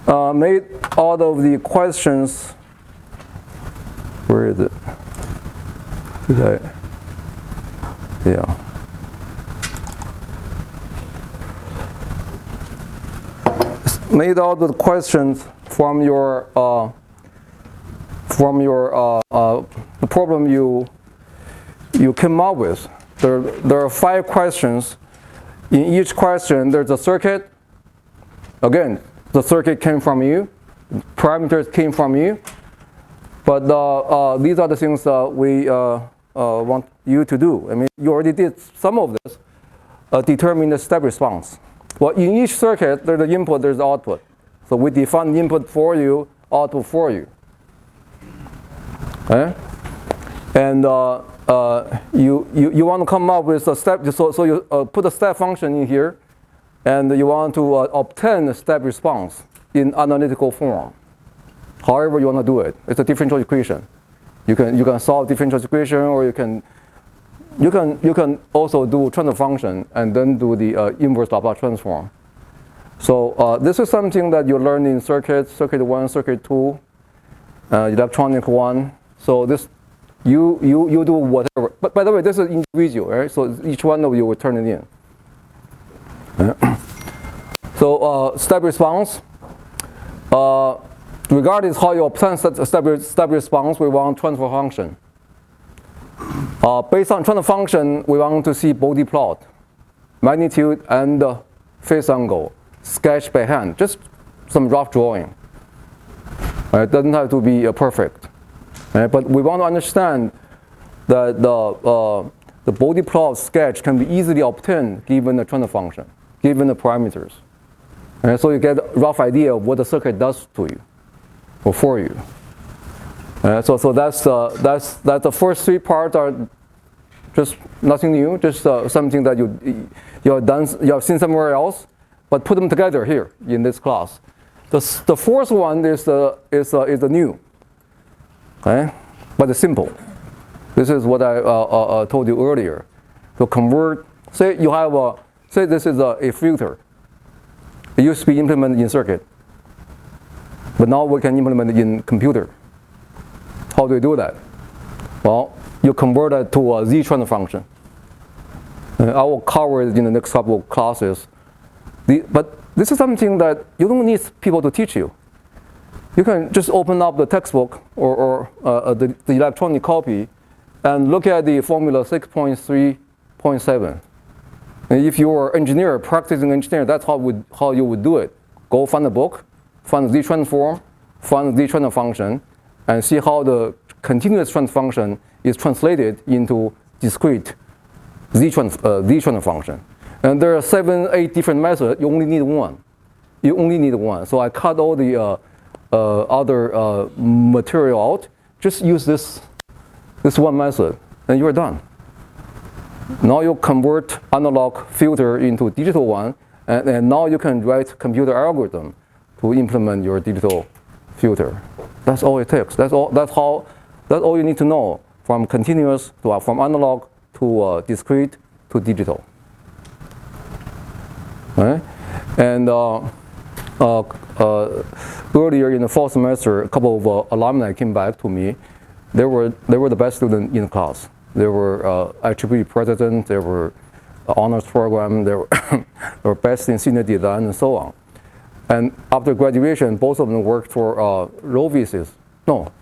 made out of the questions. Where is it? Yeah. Made out of the questions from your the problem you came up with. There are 5 questions. In each question, there's a circuit. Again, the circuit came from you. Parameters came from you. But these are the things we want you to do. I mean, you already did some of this. Determine the step response. Well, in each circuit, there's the input, there's the output. So we define the input for you, output for you. Okay? And you want to come up with a step, so you put a step function in here, and you want to obtain a step response in analytical form. However you want to do it. It's a differential equation. You can solve differential equation, or you can also do transfer function and then do the inverse Laplace transform. So this is something that you learn in circuit 1, circuit 2, electronic 1. So this you do whatever. But by the way, this is individual, right? So each one of you will turn it in. So step response. Regardless how you obtain step response, we want transfer function. Based on transfer function, we want to see body plot, magnitude and phase angle, sketched by hand, just some rough drawing. It doesn't have to be perfect. But we want to understand that the body plot sketch can be easily obtained given the transfer function, given the parameters. So you get a rough idea of what the circuit does to you or for you. So that's the first 3 parts are just nothing new, just something that you have seen somewhere else, but put them together here in this class. The 4th one is the new, okay? But it's simple. This is what I told you earlier. To convert, say you have say this is a filter. It used to be implemented in circuit, but now we can implement it in computer. How do you do that? Well, you convert it to a Z-transfer function. I will cover it in the next couple of classes. But this is something that you don't need people to teach you. You can just open up the textbook or the electronic copy and look at the formula 6.3.7. And if you are an engineer, practicing engineer, that's how you would do it. Go find a book, find the Z-transform, find the Z-transfer function, and see how the continuous transfer function is translated into discrete Z-transfer function. And there are 7, 8 different methods. You only need one. You only need one. So I cut all the other material out. Just use this one method, and you're done. Now you convert analog filter into digital one, and now you can write computer algorithm to implement your digital filter. That's all it takes. That's all you need to know from continuous to from analog to discrete to digital. Right? And earlier in the fall semester, a couple of alumni came back to me. They were the best student in the class. They were IEEE president. They were honors program. They were best in senior design and so on. And after graduation, both of them worked for Rovices. No,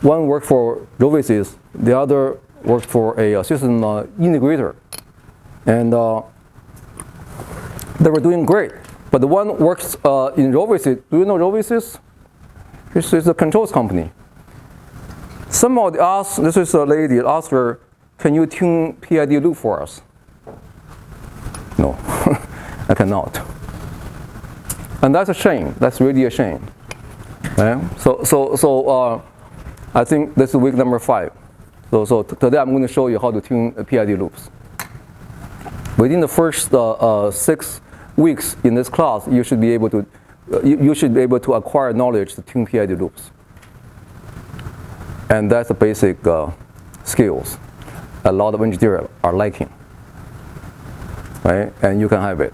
one worked for Rovices. The other worked for a system integrator. And they were doing great. But the one works in Rovices. Do you know Rovices? This is a controls company. Somebody asked, this is a lady, asked her, can you tune PID loop for us? No, I cannot. And that's a shame. That's really a shame. Okay? So I think this is week number 5. So today I'm going to show you how to tune PID loops. Within the first 6 weeks in this class, you should be able to acquire knowledge to tune PID loops. And that's the basic skills a lot of engineers are lacking. Right? And you can have it.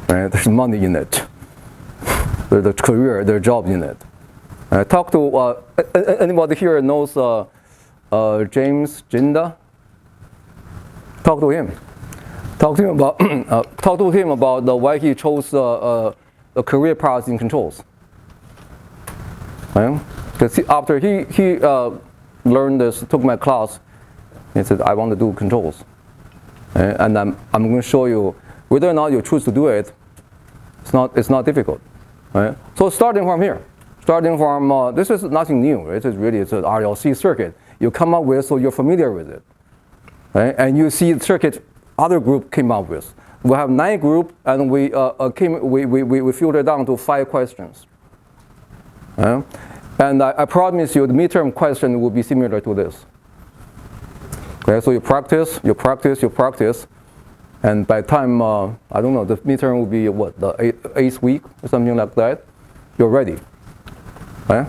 Right? There's money in it. their career, their job in it. Talk to anybody here knows James Jinda? Talk to him. Talk to him about why he chose a career path in controls. Right? Because after he learned this, took my class, he said, I want to do controls. And I'm going to show you whether or not you choose to do it. It's not difficult. Right? So starting from here, this is nothing new. It's an RLC circuit you come up with, so you're familiar with it. Right? And you see the circuit other group came up with. We have 9 groups, and we filtered down to 5 questions. And I promise you, the midterm question will be similar to this. Okay, so you practice, and by the time I don't know, the midterm will be what, the 8th week or something like that. You're ready. Okay?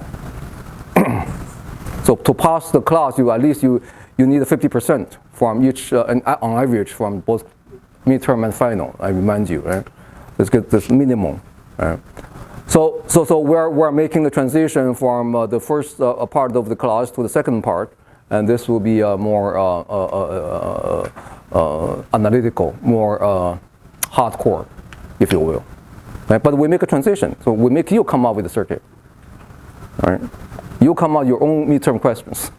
So to pass the class, you need 50% from each, on average, from both midterm and final. I remind you, right? Let's get this minimum. Right? So we're making the transition from the first part of the class to the second part, and this will be more analytical, more hardcore, if you will. Right? But we make a transition, so we make you come up with a circuit. Right? You come up with your own midterm questions,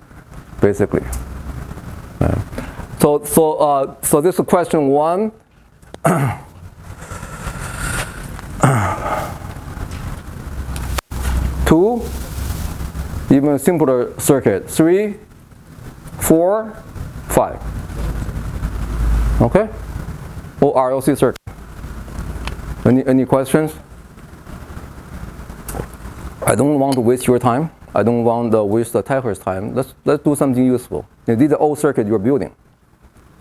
basically. Right? So this is question 1. 2, even simpler circuit. 3, 4, 5. Okay? Or RLC circuit. Any questions? I don't want to waste your time. I don't want to waste the typer's time. Let's do something useful. This is the old circuit you're building,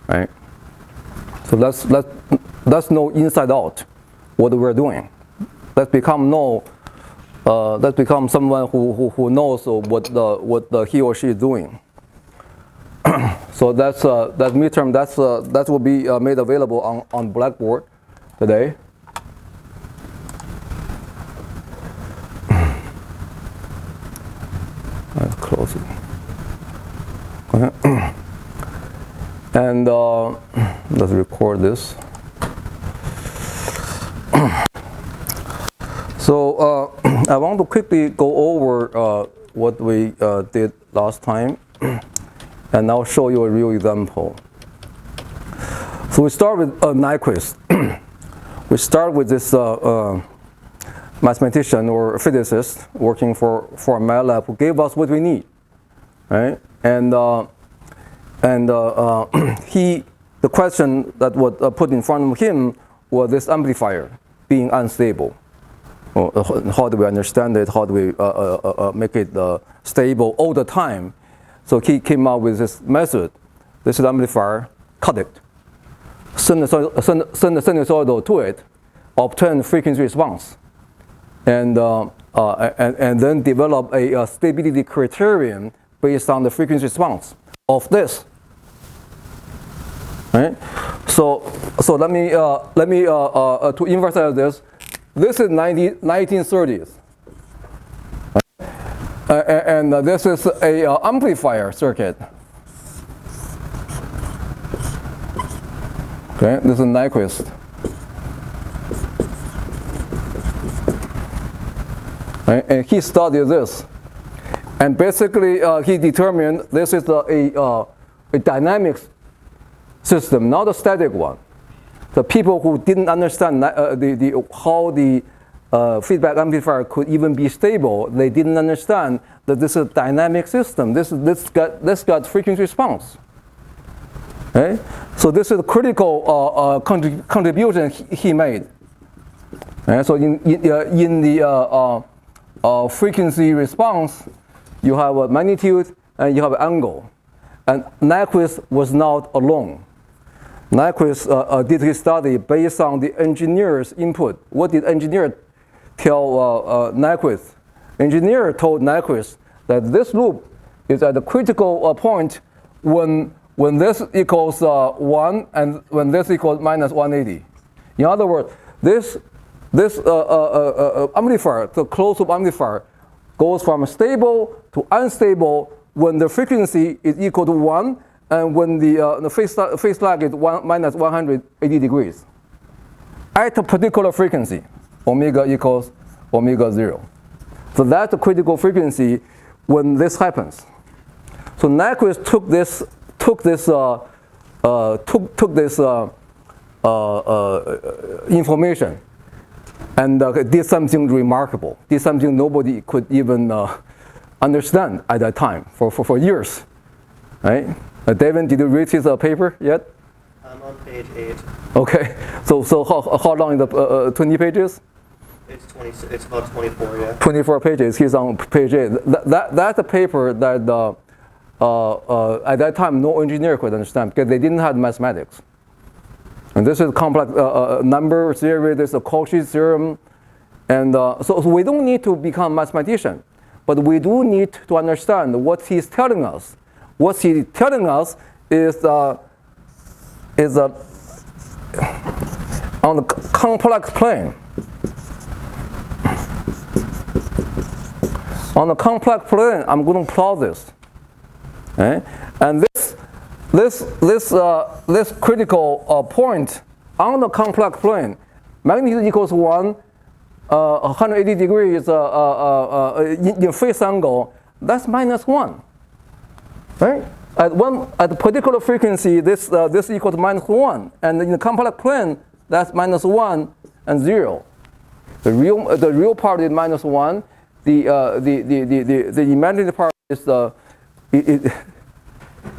right? So let's know inside out what we're doing. Let's become someone who knows what he or she is doing. So that midterm that will be made available on Blackboard today. Let's close it. Okay. And let's record this. So I want to quickly go over what we did last time, and I'll show you a real example. So we start with Nyquist. We start with this mathematician or physicist working for MATLAB who gave us what we need, right? And the question that was put in front of him was this amplifier being unstable. How do we understand it? How do we make it stable all the time? So he came up with this method. This is amplifier, cut it, send the sinusoidal to it, obtain frequency response, and then develop a stability criterion based on the frequency response of this. Right? So let me to emphasize this. This is 1930s, and this is a amplifier circuit. Okay, this is Nyquist. Right? And he studied this, and basically he determined this is a dynamic system, not a static one. The people who didn't understand how the feedback amplifier could even be stable, they didn't understand that this is a dynamic system. This got frequency response. Okay? So this is a critical contribution he made. Okay? So in the frequency response, you have a magnitude and you have an angle. And Nyquist was not alone. Nyquist did his study based on the engineer's input. What did engineer tell Nyquist? Engineer told Nyquist that this loop is at the critical point when this equals 1 and when this equals minus 180. In other words, this this amplifier, the closed loop amplifier, goes from stable to unstable when the frequency is equal to 1 and when the phase lag is minus 180 degrees. At a particular frequency, omega equals omega 0. So that's the critical frequency when this happens. So Nyquist took this information and did something remarkable. Did something nobody could even understand at that time for years, right? Devin, did you read his paper yet? I'm on page 8. Okay, so how long is the 20 pages? It's 20. It's about 24, yeah. 24 pages. He's on page 8. That's a paper that at that time no engineer could understand because they didn't have mathematics. And this is complex number theory. There's a Cauchy theorem, and so we don't need to become mathematician, but we do need to understand what he's telling us. What he's telling us is on the complex plane. On the complex plane, I'm going to plot this, okay? And this critical point on the complex plane, magnitude equals 1, 180 degrees in phase angle. That's minus 1, right? At a particular frequency, this equals minus 1, and in the complex plane, that's minus 1 and 0. The real part is minus 1. The imaginary part is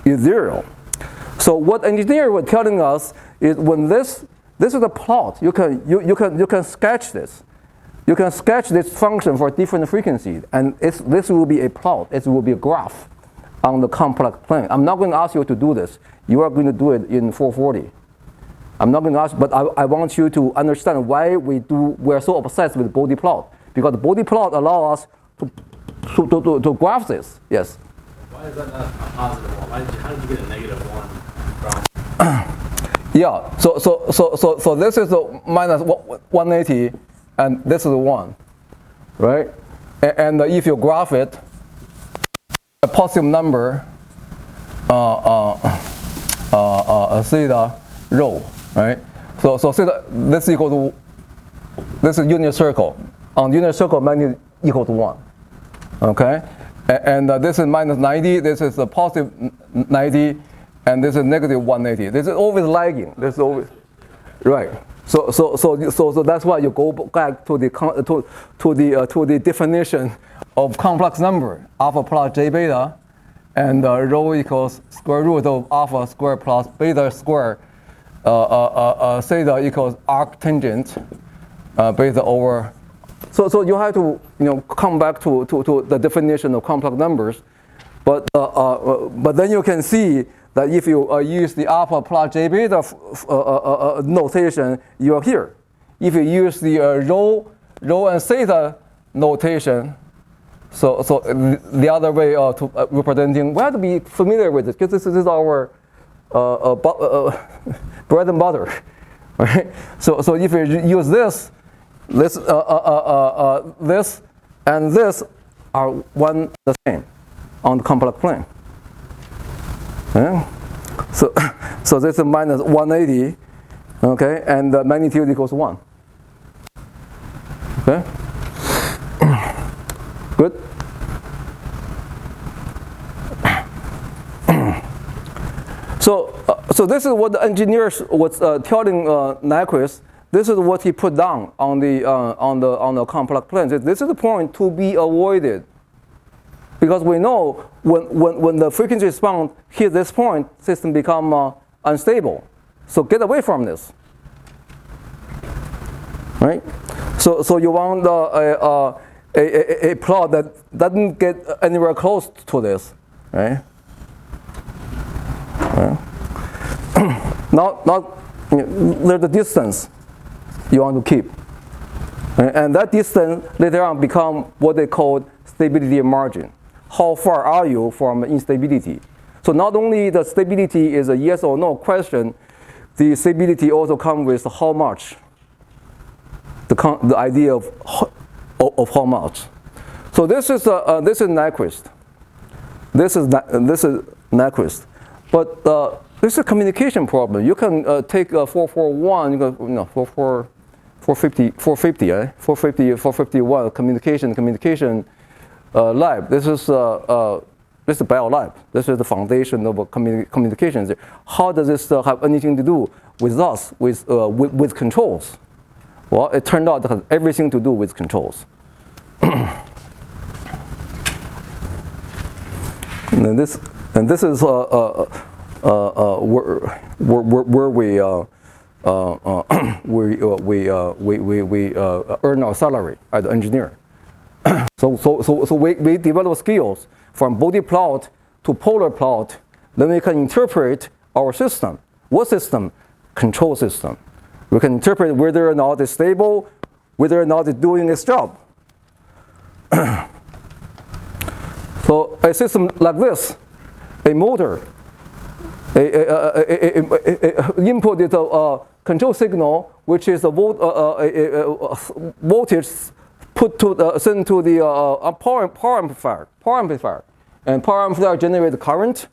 0. So what engineers were telling us is when this is a plot, you can sketch this. You can sketch this function for different frequencies, and this will be a plot. It will be a graph on the complex plane. I'm not going to ask you to do this. You are going to do it in 440. I'm not going to ask, but I want you to understand why we're so obsessed with body plot. Because the body plot allows us to graph this. Yes? Why is that not a positive one? How did you get a negative 1 from? Yeah, so this is a minus 180, and this is 1, right? And if you graph it, a positive number, theta rho, right? So theta, this equal to, this is unit circle. On unit circle, magnitude equal to 1, okay? And this is minus 90, this is a positive 90, and this is negative 180. This is always lagging. This is always, right? So that's why you go back to the definition of complex number, alpha plus j beta, and rho equals square root of alpha squared plus beta squared. Theta equals arctangent beta over. So you have to come back to the definition of complex numbers, but then you can see that if you use the alpha plus j beta notation, you are here. If you use the rho and theta notation, so the other way to representing, we have to be familiar with it because this is our bread and butter, right? So if you use this and this are one the same on the complex plane. Okay? So this is minus 180, okay, and the magnitude equals 1. Okay? Good? So this is what the engineers was telling Nyquist. This is what he put down on the complex plane. This is the point to be avoided, because we know when the frequency response hit this point, system become unstable. So get away from this, right? So you want a plot that doesn't get anywhere close to this, right? Not there's the distance you want to keep, and that distance later on become what they call stability margin. How far are you from instability? So not only the stability is a yes or no question, the stability also comes with how much. the idea of how much. So this is Nyquist. This is Nyquist, but this is a communication problem. You can take 441, you can, no, 451 communication lab. This is bio lab. This is the foundation of communications. How does this have anything to do with us, with controls? Well, it turned out it has everything to do with controls. and this is where we earn our salary as an engineer. So we develop skills from body plot to polar plot. Then we can interpret our system. What system? Control system. We can interpret whether or not it's stable, whether or not it's doing its job. So a system like this, a motor, input is a control signal, which is a voltage put to sent to the power amplifier, and power amplifier generates current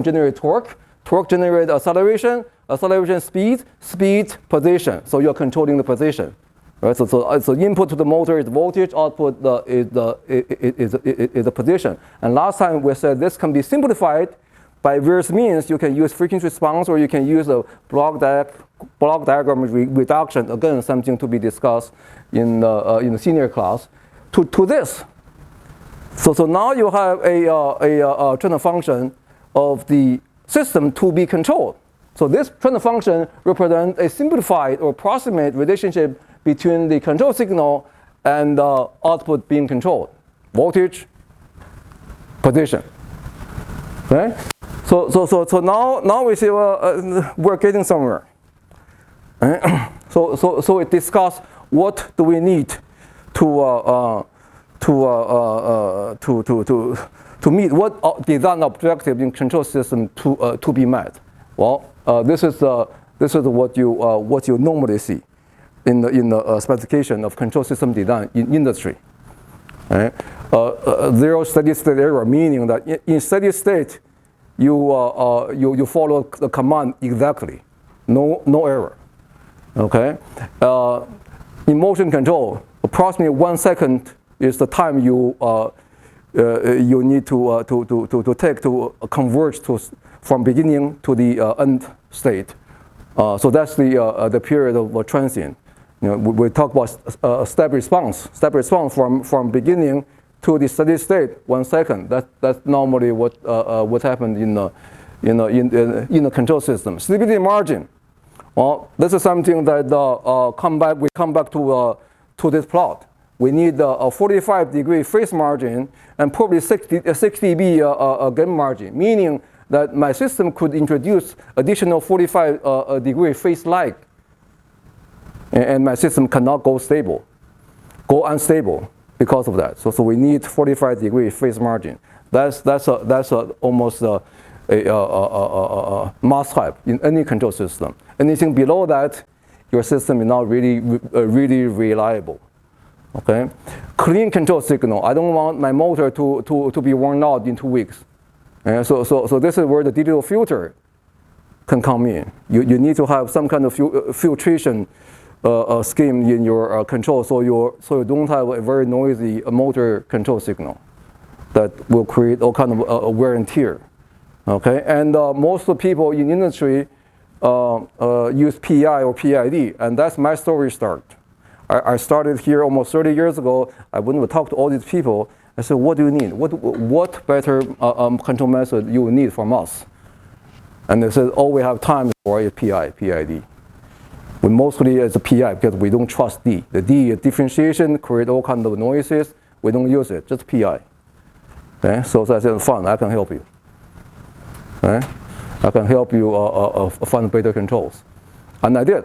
generates torque generates acceleration, speed, position. So you're controlling the position, right? So input to the motor is voltage, output is the position. And last time we said this can be simplified by various means. You can use frequency response, or you can use a block diagram reduction. Again, something to be discussed in the senior class. To this. So now you have a transfer function of the system to be controlled. So this transfer function represents a simplified or approximate relationship between the control signal and the output being controlled. Voltage, position. Okay? So now we see we're getting somewhere. Right? So it discusses what do we need to meet, what design objective in control system to be met. Well, this is what you normally see in the specification of control system design in industry. Right? Zero steady state error, meaning that in steady state you follow the command exactly, no error. Okay. In motion control, approximately 1 second is the time you need to take to converge from beginning to the end state. So that's the period of transient. You know, we talk about step response. Step response from beginning to the steady state, 1 second. That's normally what happened in the control system. Stability margin. Well, this is something that we come back to this plot. We need a 45-degree phase margin and probably 60 dB gain margin, meaning that my system could introduce additional 45-degree phase lag, and my system cannot go unstable because of that. So we need 45-degree phase margin. That's almost a must-have in any control system. Anything below that, your system is not really reliable. Okay, clean control signal. I don't want my motor to be worn out in 2 weeks. And so this is where the digital filter can come in. You need to have some kind of filtration scheme in your control, so you don't have a very noisy motor control signal that will create all kind of wear and tear. Okay, and most of the people in industry use PI or PID, and that's my story start. I started here almost 30 years ago. I went to talk to all these people. I said, what do you need? What better control method you need from us? And they said, all we have time for is PID. We mostly it's a PI because we don't trust D. The D is differentiation, create all kinds of noises. We don't use it, just PI. Okay, so I said, fine, I can help you. Okay? I can help you find better controls. And I did.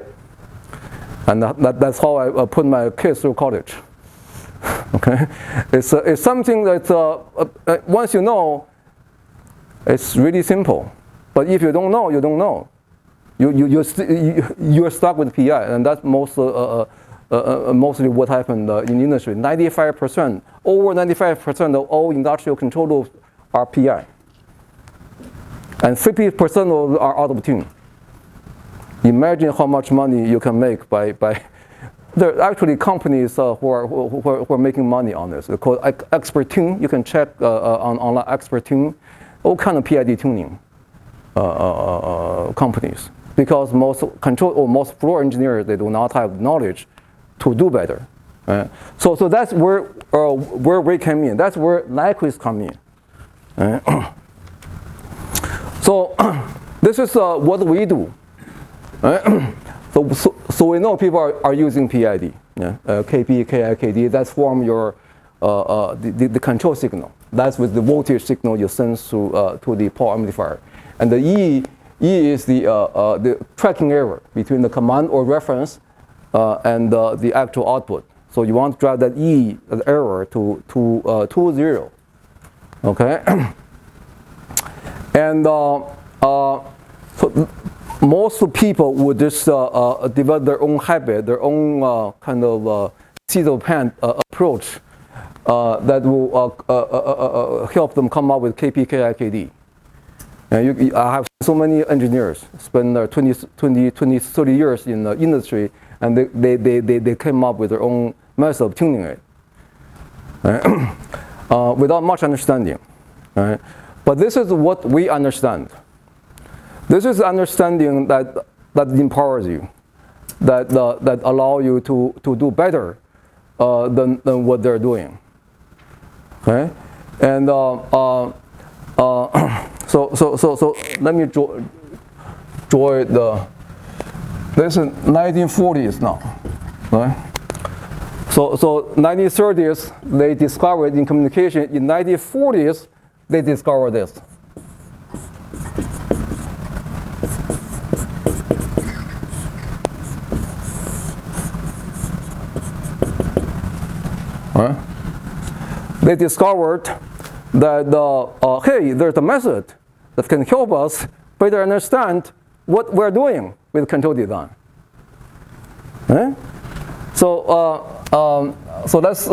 And that's how I put my kids through college. Okay? It's something that once you know, it's really simple. But if you don't know, you don't know. You're stuck with PI, and that's most mostly what happened in industry. 95%, over 95% of all industrial control loops are PI. And 50% are out of tune. Imagine how much money you can make by there are actually companies who are making money on this. They're called Expert Tune. You can check on online Expert Tune, all kind of PID tuning companies. Because most control or most floor engineers, they do not have knowledge to do better. So that's where we came in. That's where Nyquist come in. So this is what we do. So we know people are using PID, KP, KI, KD. That's from your the control signal. That's with the voltage signal you send to the power amplifier. And the E is the tracking error between the command or reference and the actual output. So you want to drive that E, the error, to 0. Okay. And so most people would just develop their own habit, their own kind of seat of pants approach that will help them come up with KP, KI, KD. I have so many engineers spend 20, 30 years in the industry, and they came up with their own method of tuning it without much understanding. Right? But this is what we understand. This is understanding that empowers you, that allow you to do better than what they're doing. Okay, and so let me draw this is 1940s now, right? So 1930s they discovered in communication. In 1940s they discovered this. They discovered that, hey, there's a method that can help us better understand what we're doing with control design. Okay? So let's,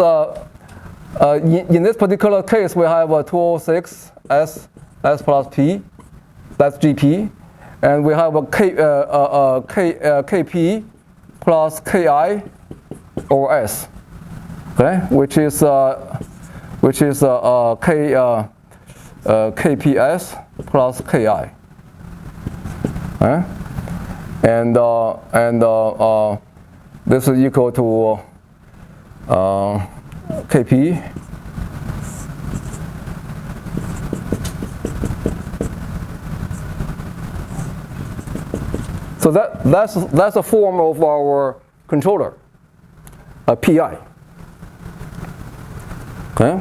in this particular case, we have a 206 S plus P, that's GP, and we have a KP plus KI over S, okay, which is KPS plus KI, okay? And this is equal to KP so that's a form of our controller, a PI. Okay.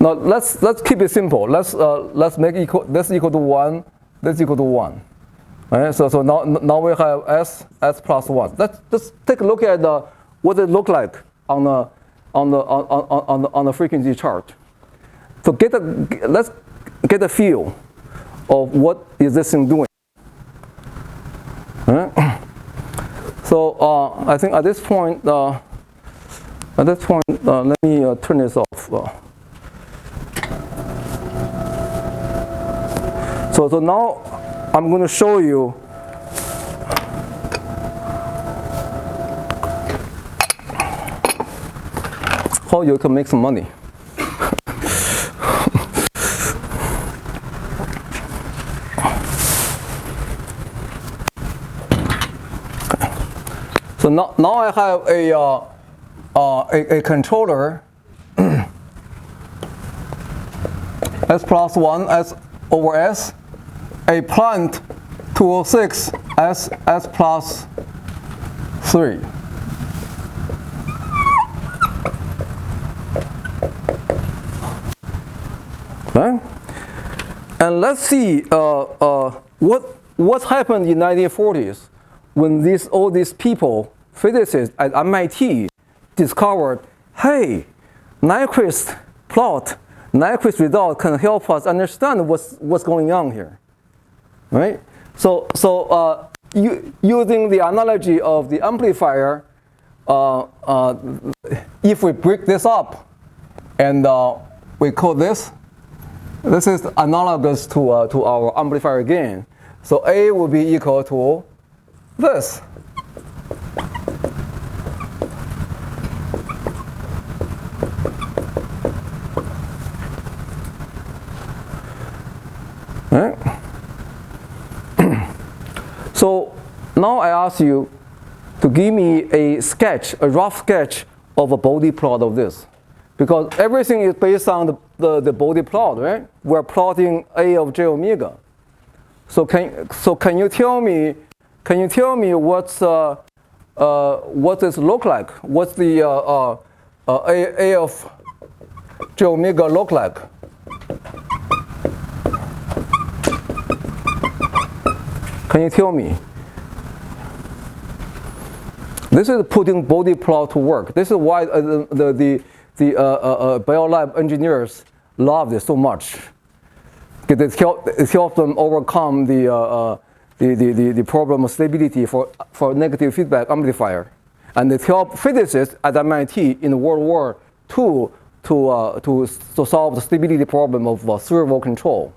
Now let's keep it simple. Let's make this equal to 1. This equal to 1. Okay. So now we have S plus 1. Let's just take a look at what it look like on the frequency chart. So let's get a feel of what is this thing doing. Okay. So I think at this point. Let me turn this off. So now I'm going to show you how you can make some money. So now I have a controller S plus 1 S over S, a plant 206 S plus 3. Okay? And let's see what happened in 1940s when all these people, physicists at MIT, discovered, hey, Nyquist plot, Nyquist result can help us understand what's going on here, right? So using the analogy of the amplifier, if we break this up and we call this is analogous to our amplifier gain. So A will be equal to this. Right? So now I ask you to give me a sketch, a rough sketch of a body plot of this. Because everything is based on the body plot, right? We're plotting A of j omega. So can you tell me what this look like? What's the A of j omega look like? Can you tell me? This is putting body plot to work. This is why the biolab engineers love this so much. It helps them overcome the problem of stability for negative feedback amplifier, and it helps physicists at MIT in World War II to solve the stability problem of servo control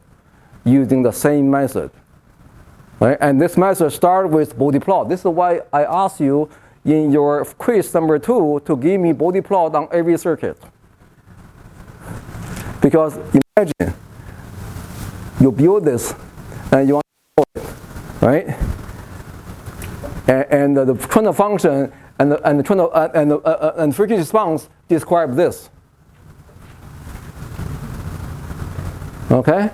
using the same method. Right? And this method starts with body plot. This is why I asked you in your quiz number 2 to give me body plot on every circuit. Because imagine you build this and you want to control it, right? And the Kernel function and the frequency response describe this. Okay?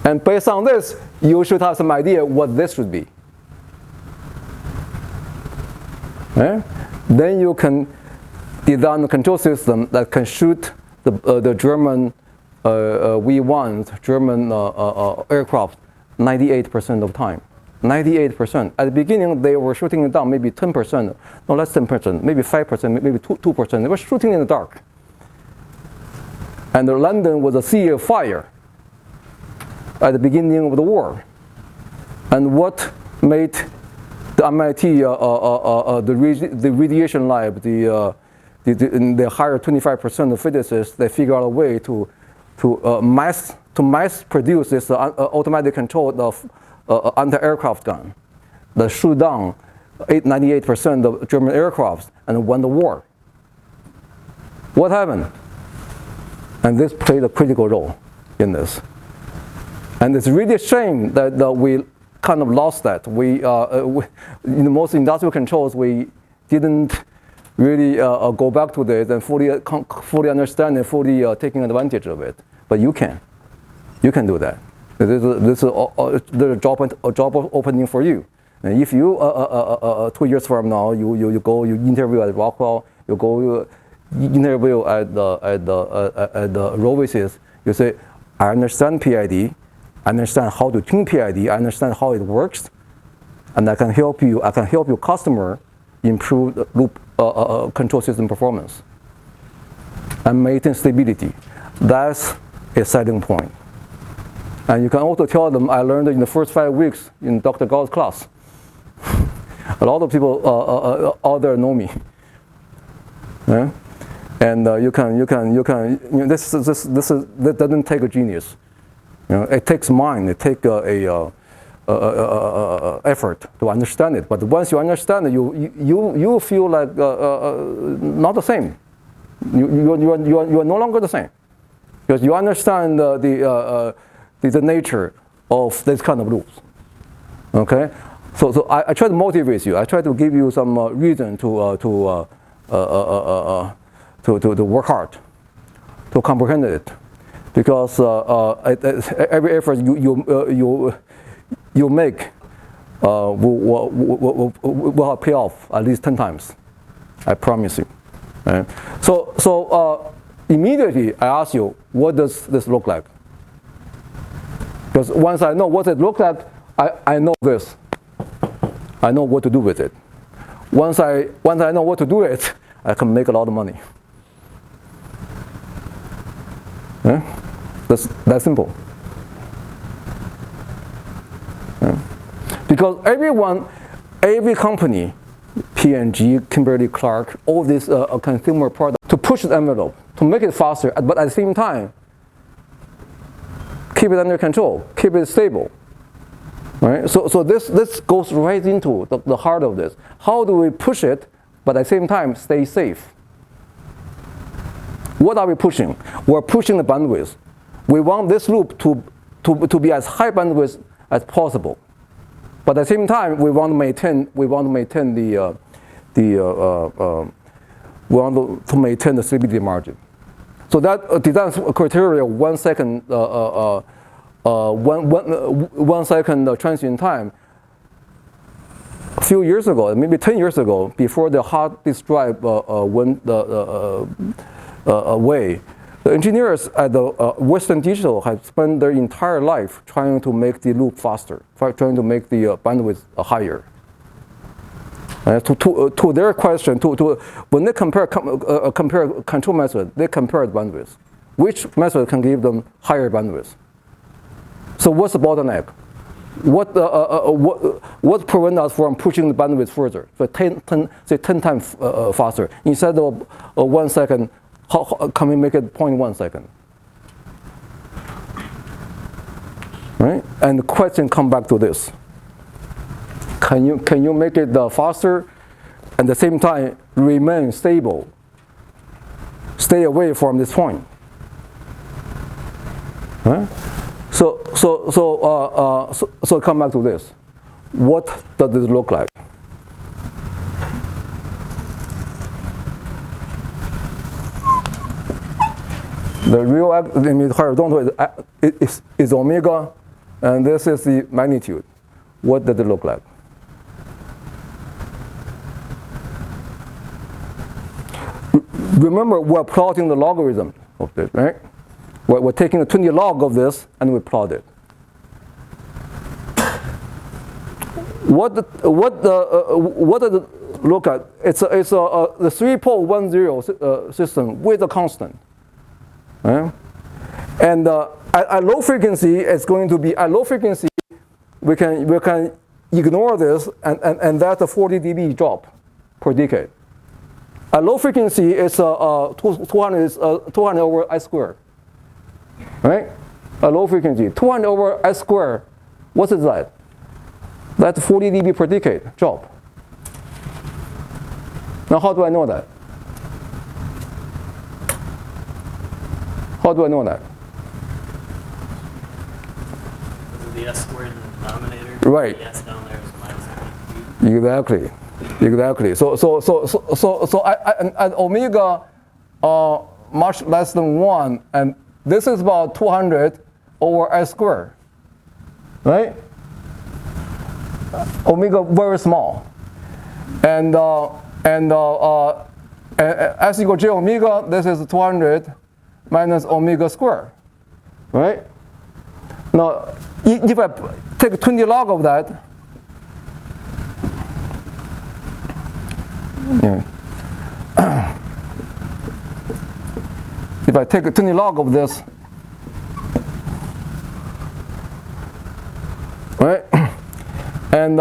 And based on this, you should have some idea what this should be. Right? Then you can design a control system that can shoot the German V1s, German aircraft 98% of time. 98%. At the beginning, they were shooting it down maybe 10%, no less than 10%, maybe 5%, maybe 2%. They were shooting in the dark. And London was a sea of fire at the beginning of the war. And what made the MIT, the radiation lab, they hired 25% of physicists. They figured out a way to mass produce this automatic controlled anti-aircraft gun that shoot down 98% of German aircrafts and won the war. What happened? And this played a critical role in this. And it's really a shame that we kind of lost that. In most industrial controls, we didn't really go back to this and fully understand and fully taking advantage of it. But you can do that. This is a job opening for you. And if you 2 years from now you interview at Rockwell, you go interview at the Rovises, you say, I understand PID. I understand how to tune PID. I understand how it works, and I can help you. I can help your customer improve the loop control system performance and maintain stability. That's a selling point. And you can also tell them, I learned in the first 5 weeks in Dr. Gao's class. A lot of people out there know me. Yeah? And that doesn't take a genius. You know, it takes mind. It takes effort to understand it. But once you understand it, you feel like not the same. You are no longer the same, because you understand the nature of this kind of loops. Okay, so I try to motivate you. I try to give you some reason to work hard, to comprehend it. Because every effort you make will pay off at least 10 times. I promise you. Right? So immediately I ask you, what does this look like? Because once I know what it looks like, I know this. I know what to do with it. Once I know what to do with it, I can make a lot of money. Yeah? That's simple. Yeah? Because every company P&G, Kimberly-Clark, all these consumer products to push the envelope, to make it faster, but at the same time, keep it under control, keep it stable. Right? So this goes right into the heart of this. How do we push it, but at the same time stay safe? What are we pushing? We're pushing the bandwidth. We want this loop to be as high bandwidth as possible, but at the same time we want to maintain the stability margin. So that design criteria, 1 second, 1 second transient time. A few years ago, maybe 10 years ago, before the hard disk drive went away, the engineers at the Western Digital had spent their entire life trying to make the loop faster, trying to make the bandwidth higher. To their question, when they compare control method, they compared bandwidth. Which method can give them higher bandwidth? So what's the bottleneck? What prevents us from pushing the bandwidth further? So 10 times faster. Instead of 1 second, how can we make it 0.1 second? Right? And the question comes back to this. Can you make it faster and at the same time remain stable? Stay away from this point. Right? So come back to this. What does this look like? The real horizontal is omega, and this is the magnitude. What does it look like? Remember, we're plotting the logarithm of this, right? We're taking a 20 log of this and we plot it. What does it look at? It's the 3-pole 1-0 system with a constant. Right? And at low frequency, it's going to be at low frequency. We can ignore this, and that's a 40 dB drop per decade. At low frequency, it's 200 over I squared. Right? At low frequency, 200 over I squared. What is that? That's 40 dB per decade drop. Now, how do I know that? How do I know that? The S squared in the denominator. Right. The S down there is minus 50. Exactly. So at omega much less than 1, and this is about 200 over I squared, right? Omega very small, and S equals j omega. This is 200 minus omega squared, right? Now, if I take 20 log of that, if I take 20 log of this, right, and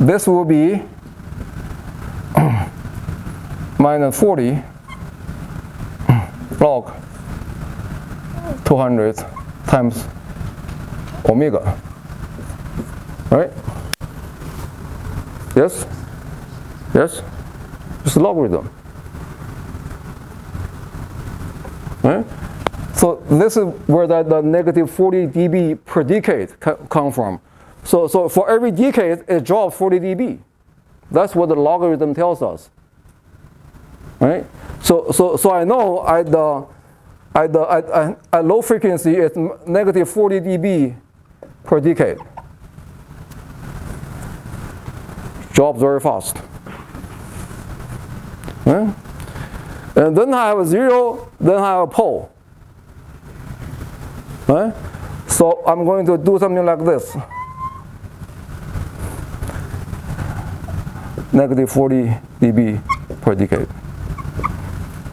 this will be minus 40 log 200 times omega, right? Yes? Yes? It's a logarithm. Right? So this is where the negative 40 dB per decade come from. So for every decade, it drops 40 dB. That's what the logarithm tells us. Right? So I know at low frequency, it's negative 40 dB per decade. Drops very fast. Right? And then I have a 0, then I have a pole. Right? So I'm going to do something like this. Negative 40 dB per decade.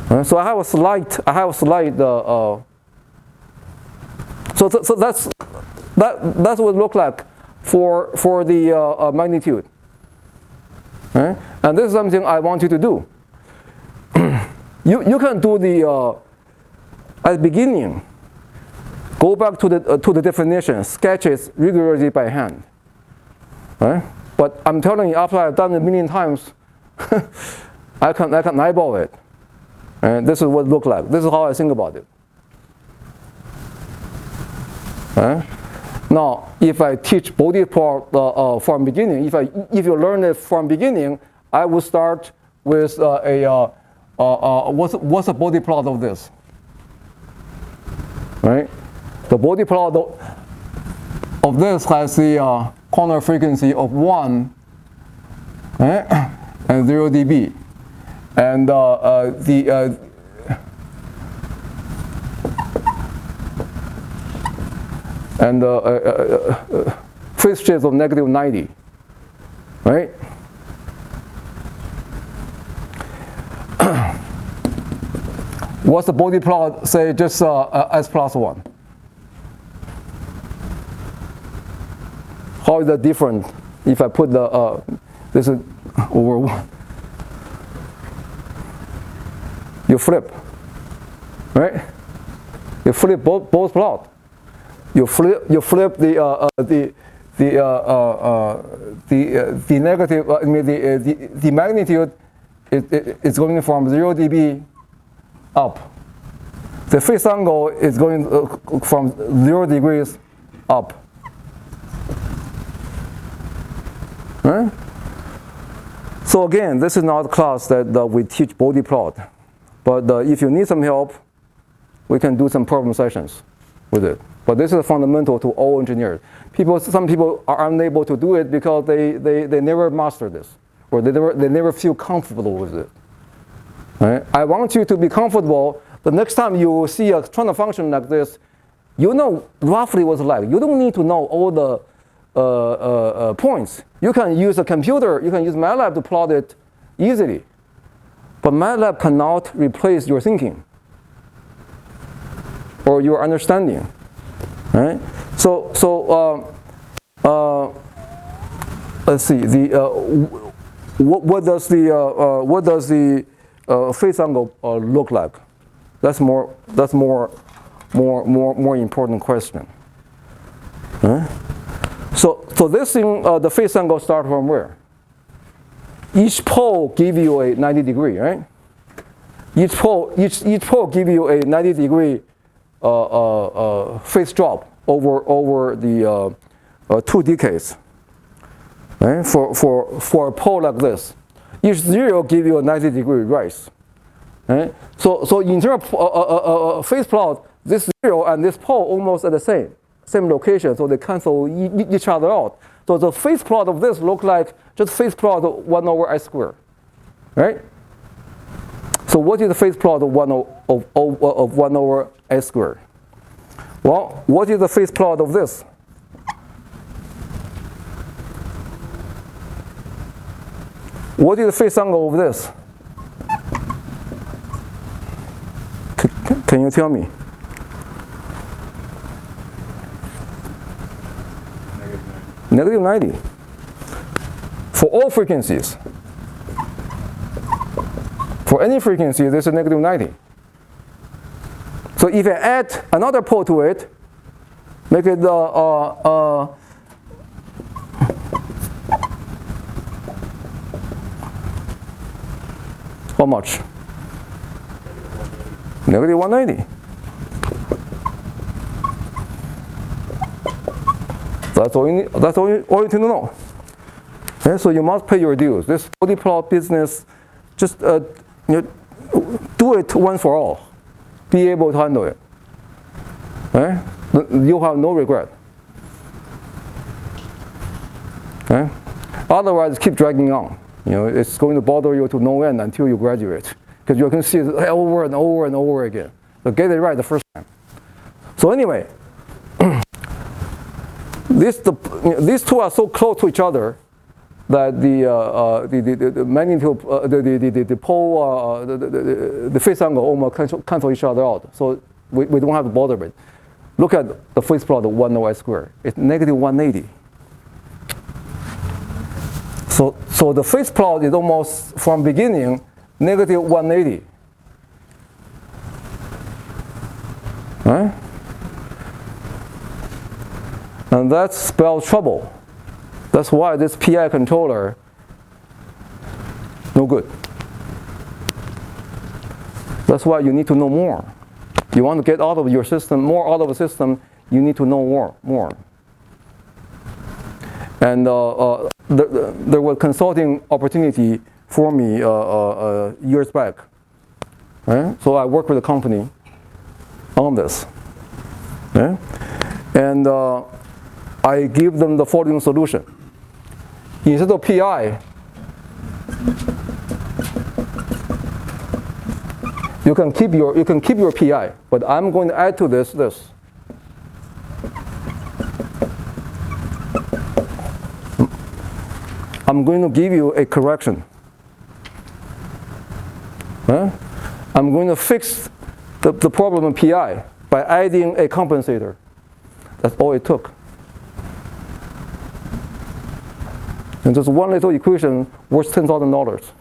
Right? So I have a slight. So that's what it looks like for the magnitude. Right? And this is something I want you to do. You can do the at the beginning. Go back to the definition. Sketch it rigorously by hand. Right? But I'm telling you, after I've done it a million times, I can eyeball it. And this is what it looks like. This is how I think about it. Right? Now, if I teach body plot from beginning, if you learn it from beginning, I will start with what's the body plot of this? Right? The body plot of this has the corner frequency of 1, right? And 0 dB, and phase shift of -90, right? What's the body plot? Say just S+1. How is that different if I put the this is over 1? You flip, right? You flip both plot. You flip the negative. I mean the magnitude is going from 0 dB up. The phase angle is going from 0 degrees up. Right? So again, this is not a class that we teach body plot, but if you need some help, we can do some problem sessions with it. But this is fundamental to all engineers. Some people are unable to do it because they never master this, or they never feel comfortable with it. Right? I want you to be comfortable. The next time you see a kernel function like this, you know roughly what's like. You don't need to know all the points. You can use a computer, you can use MATLAB to plot it easily. But MATLAB cannot replace your thinking or your understanding. Right? So let's see. What does the phase angle look like? That's more important question. Right? So this thing, the phase angle starts from where? Each pole give you a 90 degree, right? Each pole give you a 90 degree phase drop over the 2 decays. Right? For a pole like this, each 0 give you a 90 degree rise. Right? So in terms of phase plot, this 0 and this pole almost at the same location, so they cancel each other out. So the phase plot of this look like just phase plot of 1 over S squared, right? So what is the phase plot of 1 over S squared? Well, what is the phase plot of this? What is the phase angle of this? Can you tell me? -90. For all frequencies. For any frequency, this is -90. So if I add another pole to it, make it how much? -180. That's all you need to know. Okay, so you must pay your dues. This body plot business, just do it once for all. Be able to handle it. Okay? You'll have no regret. Okay? Otherwise, keep dragging on. It's going to bother you to no end until you graduate, because you're going to see it over and over and over again. So get it right the first time. So anyway. These two are so close to each other that the magnitude, the pole, the phase angle almost cancel each other out. So we don't have to bother with it. Look at the phase plot of 1 over S squared. It's -180. So the phase plot is almost from beginning negative 180. Right? And that spells trouble. That's why this PI controller, no good. That's why you need to know more. You want to get out of your system, more out of the system, you need to know more. And there was consulting opportunity for me years back. Right? So I worked with a company on this. Okay? And I give them the following solution. Instead of PI, you can keep your PI, but I'm going to add to this. I'm going to give you a correction. Huh? I'm going to fix the problem in PI by adding a compensator. That's all it took. And just one little equation worth $10,000.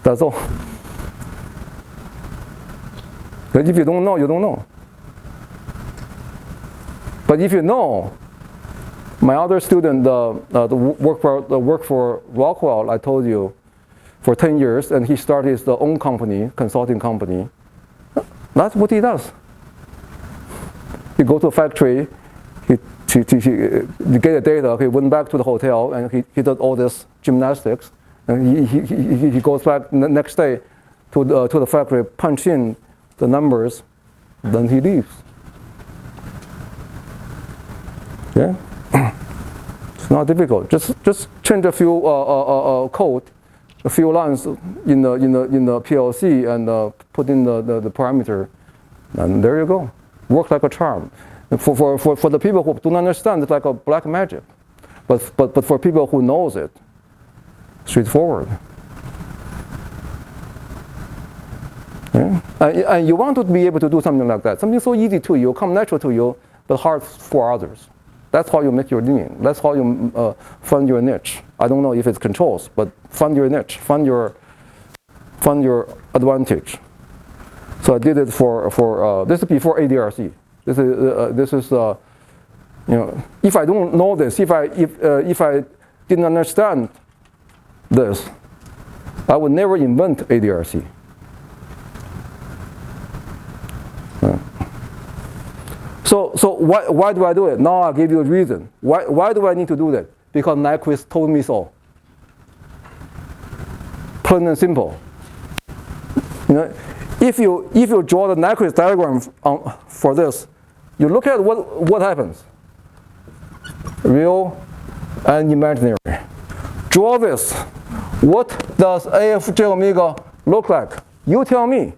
That's all. But if you don't know, you don't know. But if you know, my other student worked for Rockwell, I told you, for 10 years, and he started his own company, consulting company. That's what he does. He go to a factory, he get the data, he went back to the hotel, and he did all this gymnastics. And he goes back the next day to the factory, punch in the numbers, then he leaves. Yeah? It's not difficult. Just change a few code, a few lines in the PLC, and put in the parameter, and there you go. Work like a charm. And for the people who don't understand, it's like a black magic. But for people who knows it, straightforward. Yeah? And you want to be able to do something like that. Something so easy to you, come natural to you, but hard for others. That's how you make your living. That's how you find your niche. I don't know if it's controls, but find your niche, find your advantage. So I did it for this is before ADRC. This is you know, if I don't know this, if I didn't understand this, I would never invent ADRC. So why do I do it? Now I'll give you a reason. Why do I need to do that? Because Nyquist told me so. Plain and simple. You know, if you draw the Nyquist diagram for this, you look at what happens. Real and imaginary. Draw this. What does AFJ omega look like? You tell me.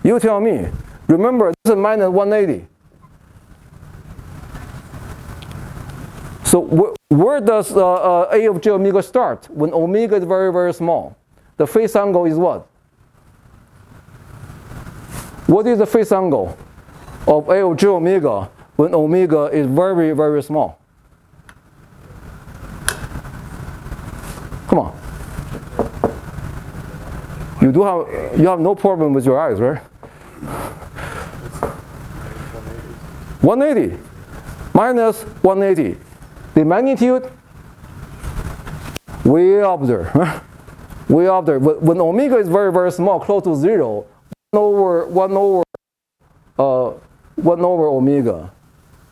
You tell me. Remember, this is minus 180. So where does A of j omega start? When omega is very, very small. The phase angle is what? What is the phase angle of A of j omega when omega is very, very small? Come on. You have no problem with your eyes, right? 180 minus 180. The magnitude, way up there. Way up there. But when omega is very, very small, close to 0, 1 over omega,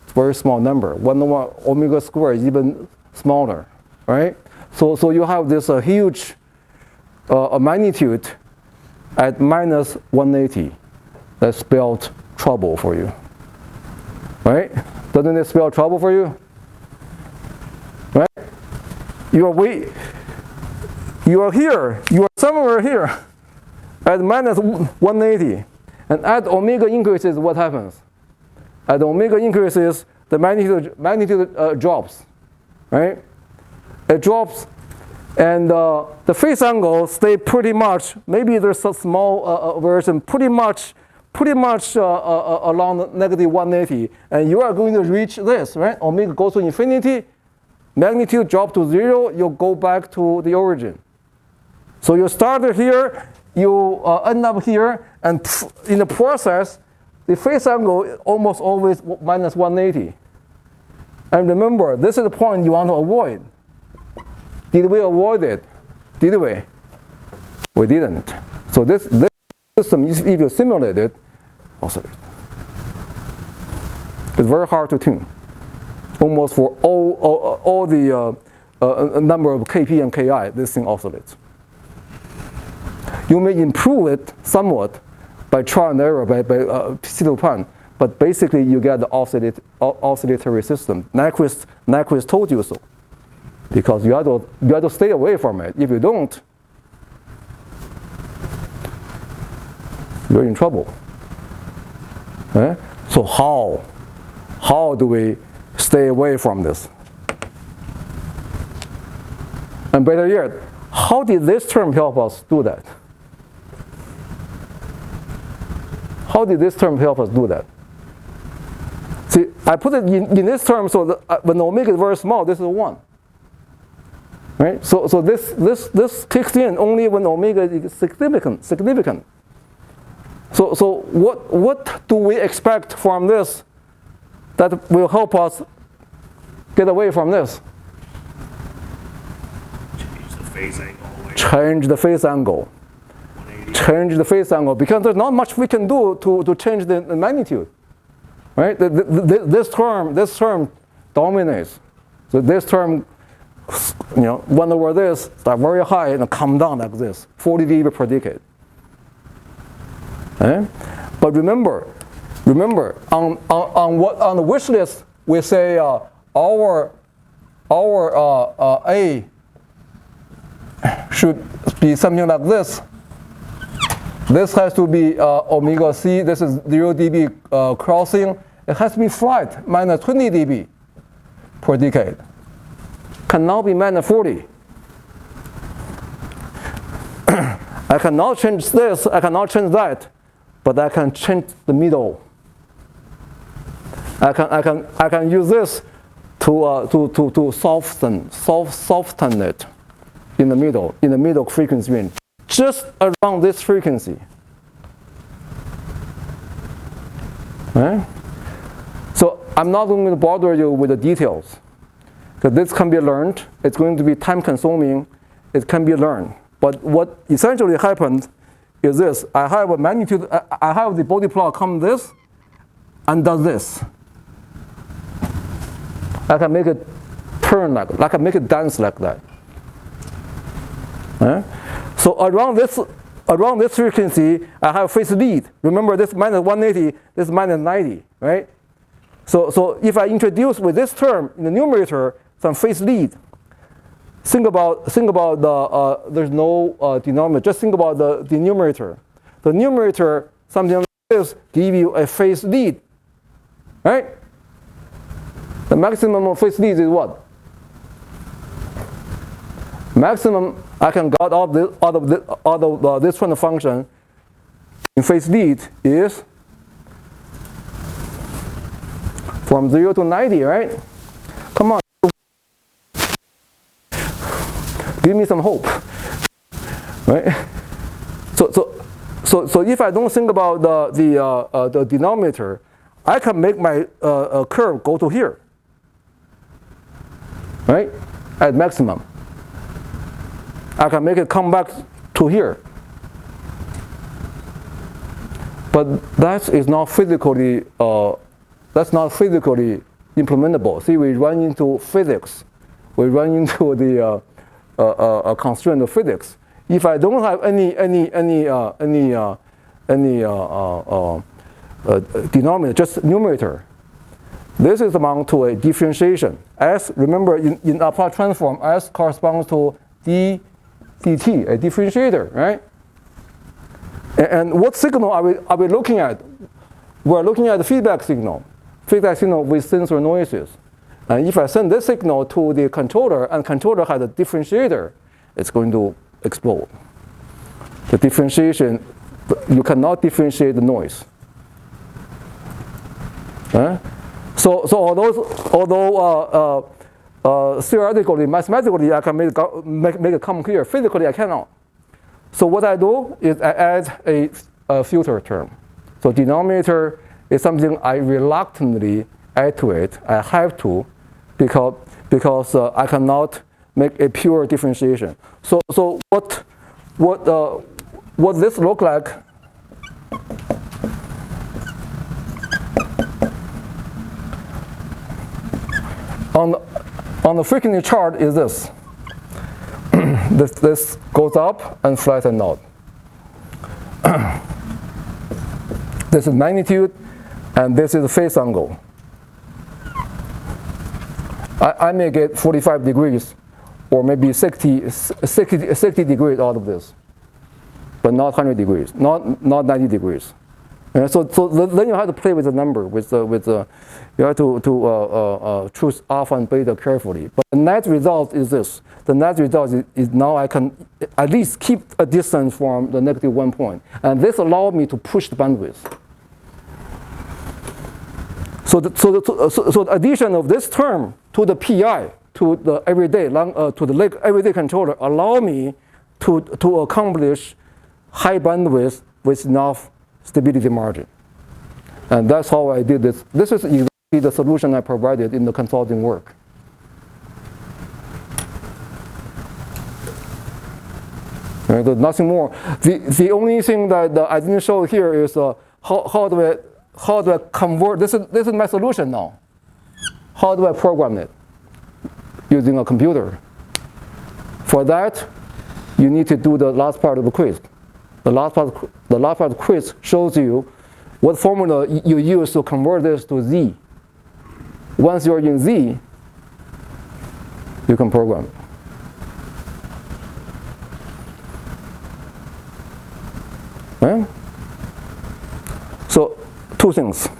it's a very small number. 1 over omega squared is even smaller, right? So you have this huge magnitude at minus 180. That spelled trouble for you, right? Doesn't it spell trouble for you? Right? You are here. You are somewhere here at minus 180. And as omega increases, what happens? As omega increases, the magnitude drops, right? It drops, and the phase angle stay pretty much. Maybe there's a small version, pretty much along negative 180, and you are going to reach this, right? Omega goes to infinity. magnitude drop to 0, you go back to the origin. So you started here, you end up here, and in the process, the phase angle is almost always minus 180. And remember, this is the point you want to avoid. Did we avoid it? Did we? We didn't. So this system, if you simulate it, oscillate. It's very hard to tune. Almost for all the number of Kp and Ki, this thing oscillates. You may improve it somewhat by trial and error, by pseudo pan, but basically you get the oscillatory system. Nyquist told you so, because you have to stay away from it. If you don't, you're in trouble. Eh? So how do we stay away from this? And better yet, how did this term help us do that? How did this term help us do that? See, I put it in this term so that when omega is very small, this is 1. Right? So this kicks in only when omega is significant. So what do we expect from this that will help us get away from this? Change the phase angle. Change the phase angle. Change the phase angle, because there's not much we can do to change the magnitude. Right? This term dominates. So this term, 1 over this, start very high and come down like this, 40 dB per decade. Eh? But remember, on the wish list we say our A should be something like this. This has to be omega c. This is 0 dB crossing. It has to be flat, minus 20 dB per decade. Can now be minus 40. I cannot change this. I cannot change that. But I can change the middle. I can use this to soften it in the middle frequency range, just around this frequency. Right? So I'm not going to bother you with the details, because this can be learned. It's going to be time consuming. It can be learned. But what essentially happened is this. I have a magnitude, I have the body plot come this and does this. I can make it turn I can make it dance like that. So around this frequency, I have phase lead. Remember, this minus 180, this minus 90, right? So if I introduce with this term in the numerator some phase lead, think about the there's no denominator. Just think about the numerator. The numerator, something like this, give you a phase lead, right? The maximum of phase lead is what? Maximum I can get out of this Kernel function in phase lead is from 0 to 90, right? Come on. Give me some hope, right? So if I don't think about the denominator, I can make my curve go to here, right? At maximum, I can make it come back to here, but that is not physically implementable. See, we run into physics, we run into the a constraint of physics. If I don't have any denominator, just numerator, this is amount to a differentiation. S, remember in Laplace transform, S corresponds to d dt, a differentiator, right? And what signal are we looking at? We're looking at the feedback signal with sensor noises. And if I send this signal to the controller, and controller has a differentiator, it's going to explode. The differentiation, you cannot differentiate the noise. So although theoretically, mathematically, I can make it come here. Physically, I cannot. So what I do is I add a filter term. So denominator is something I reluctantly add to it. I have to, because I cannot make a pure differentiation. So what this look like? On the frequency chart is this. This goes up and flattens out. This is magnitude, and this is phase angle. I may get 45 degrees, or maybe 60 degrees out of this, but not 100 degrees, not 90 degrees. And so then you have to play with the number, you have to choose alpha and beta carefully. But the net result is this. The net result is now I can at least keep a distance from the negative 1 point. And this allows me to push the bandwidth. So the addition of this term to the PI, to the everyday controller, allow me to accomplish high bandwidth with enough stability margin. And that's how I did this. This is exactly the solution I provided in the consulting work. Right, there's nothing more. The only thing that I didn't show here is how do I convert, this is my solution now. How do I program it? Using a computer. For that, you need to do the last part of the quiz. The last part of the quiz shows you what formula you use to convert this to Z. Once you're in Z, you can program. Right? So two things.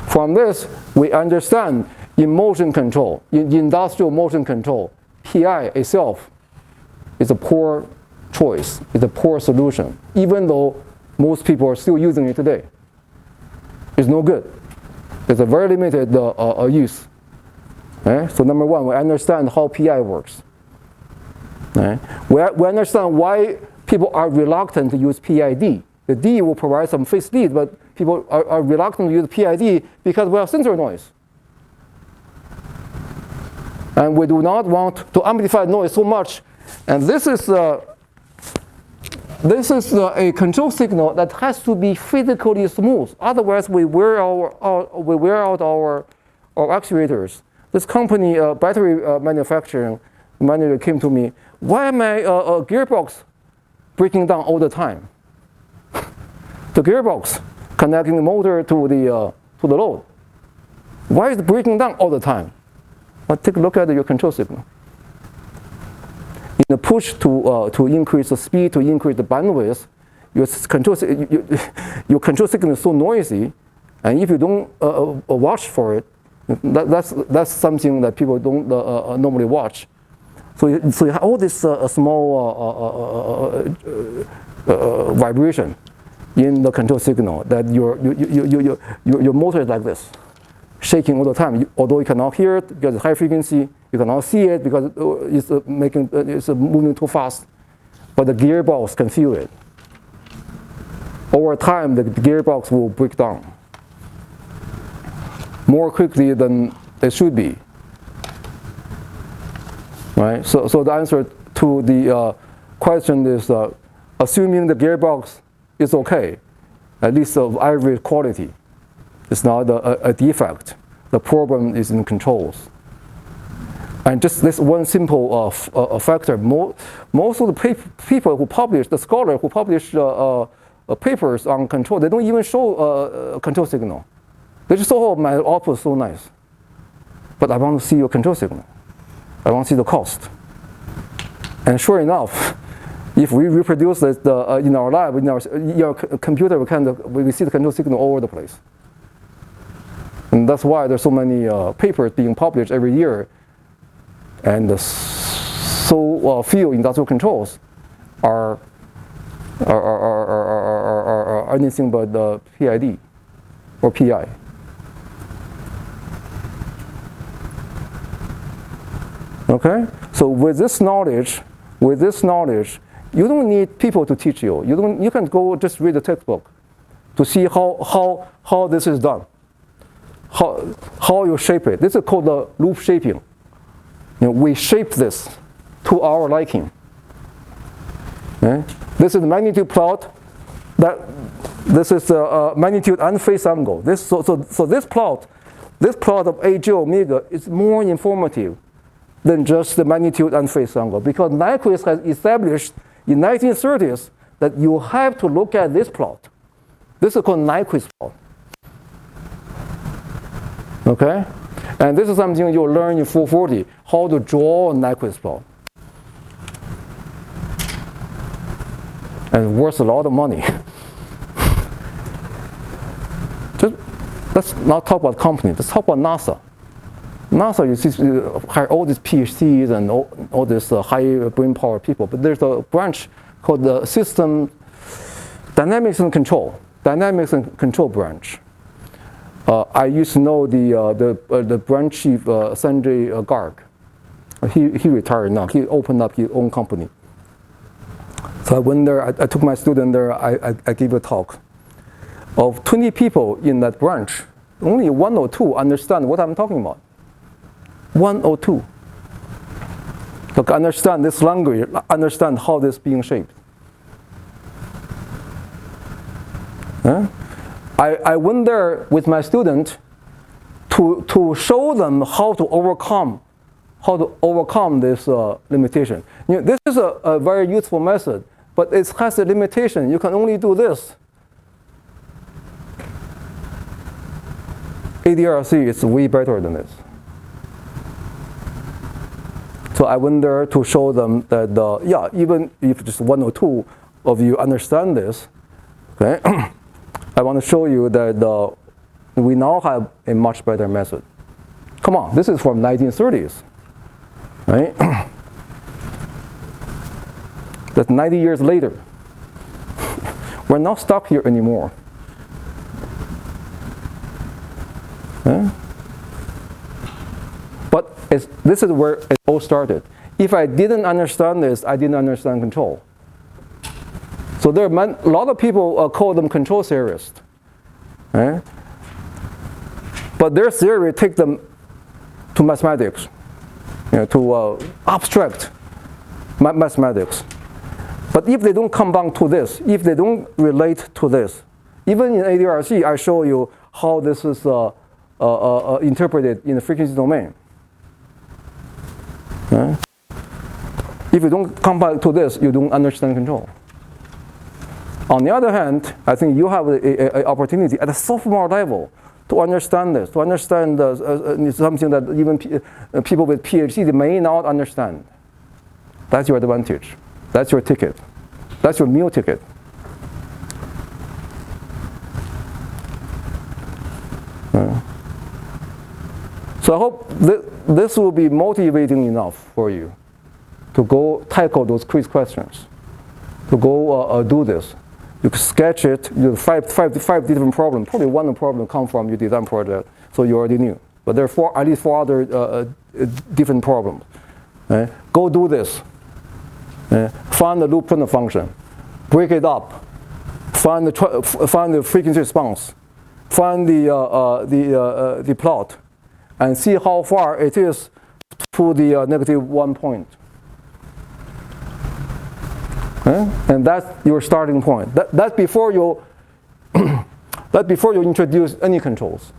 From this, we understand in motion control, in industrial motion control, PI itself is a poor choice, is a poor solution, even though most people are still using it today. It's no good. It's a very limited use. Right? So number one, we understand how PI works. Right? We understand why people are reluctant to use PID. The D will provide some phase lead, but people are reluctant to use PID because we have sensor noise. And we do not want to amplify noise so much. And this is a control signal that has to be physically smooth. Otherwise, we wear out our actuators. This company, battery manufacturing manager, came to me. Why am I a gearbox breaking down all the time? The gearbox connecting the motor to the load. Why is it breaking down all the time? Well, take a look at your control signal. In the push to increase the speed, to increase the bandwidth, your control signal is so noisy, and if you don't watch for it, that's something that people don't normally watch. So you have all this small vibration in the control signal that your motor is like this, shaking all the time. Although you cannot hear it because it's high frequency, you cannot see it because it's moving too fast. But the gearbox can feel it. Over time, the gearbox will break down more quickly than it should be. Right? So the answer to the question is assuming the gearbox is okay, at least of average quality. It's not a defect. The problem is in controls. And just this one simple factor, most of the people who publish, the scholars who publish papers on control, they don't even show a control signal. They just say, oh, my output is so nice. But I want to see your control signal. I want to see the cost. And sure enough, if we reproduce it in our lab, in our computer, we see the control signal all over the place. And that's why there's so many papers being published every year. And so few industrial controls are anything but the PID or PI. Okay? So with this knowledge, you don't need people to teach you. You can go just read the textbook to see how this is done. How you shape it. This is called the loop shaping. We shape this to our liking. Okay? This is the magnitude plot. This is the magnitude and phase angle. So this plot of AJ omega is more informative than just the magnitude and phase angle, because Nyquist has established in 1930s that you have to look at this plot. This is called Nyquist plot. Okay? And this is something you'll learn in 440, how to draw a Nyquist plot. And it's worth a lot of money. Let's not talk about companies, let's talk about NASA. NASA, you see, hire all these PhDs and all these high brain power people, but there's a branch called the System Dynamics and Control branch. I used to know the branch chief, Sanjay Garg. He retired now. He opened up his own company. So I went there, I took my student there, I gave a talk. Of 20 people in that branch, only 1 or 2 understand what I'm talking about. 1 or 2. Look, understand this language, understand how this is being shaped. I went there with my student to show them how to overcome this limitation. This is a very useful method, but it has a limitation. You can only do this. ADRC is way better than this. So I went there to show them that, even if just 1 or 2 of you understand this, okay, I want to show you that we now have a much better method. Come on, this is from 1930s, right? That's 90 years later. We're not stuck here anymore. But this is where it all started. If I didn't understand this, I didn't understand control. So there are a lot of people call them control theorists. But their theory takes them to mathematics, to abstract mathematics. But if they don't come back to this, if they don't relate to this, even in ADRC, I show you how this is interpreted in the frequency domain. If you don't come back to this, you don't understand control. On the other hand, I think you have an opportunity at the sophomore level to understand this, to understand something that even people with PhD they may not understand. That's your advantage. That's your ticket. That's your meal ticket. So I hope this will be motivating enough for you to go tackle those quiz questions, to go do this. You can sketch it, you have five different problems. Probably one problem comes from your design project, so you already knew. But there are at least 4 other different problems. Go do this. Find the loop kernel function, break it up, find the frequency response, find the plot, and see how far it is to the -1 point. And that's your starting point. That's before you introduce any controls.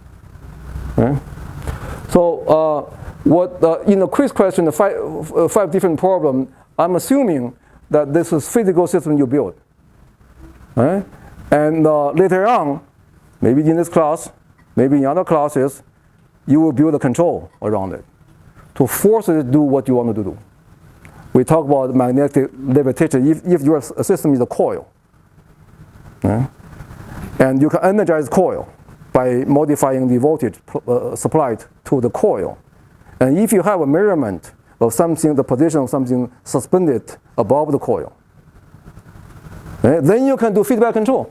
So in the quiz question, the 5 different problems, I'm assuming that this is physical system you build. And later on, maybe in this class, maybe in other classes, you will build a control around it to force it to do what you want to do. We talk about magnetic levitation. If your system is a coil, and you can energize coil by modifying the voltage supplied to the coil. And if you have a measurement of something, the position of something suspended above the coil, then you can do feedback control.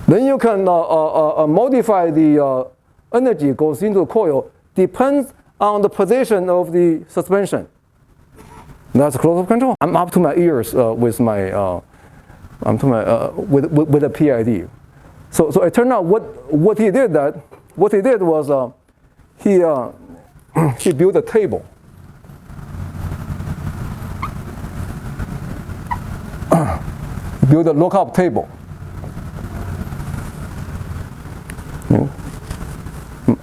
Then you can modify the energy goes into the coil depends on the position of the suspension. That's closed-loop control. I'm up to my ears with my with a PID. So it turned out what he did was he built a table. Build a lookup table.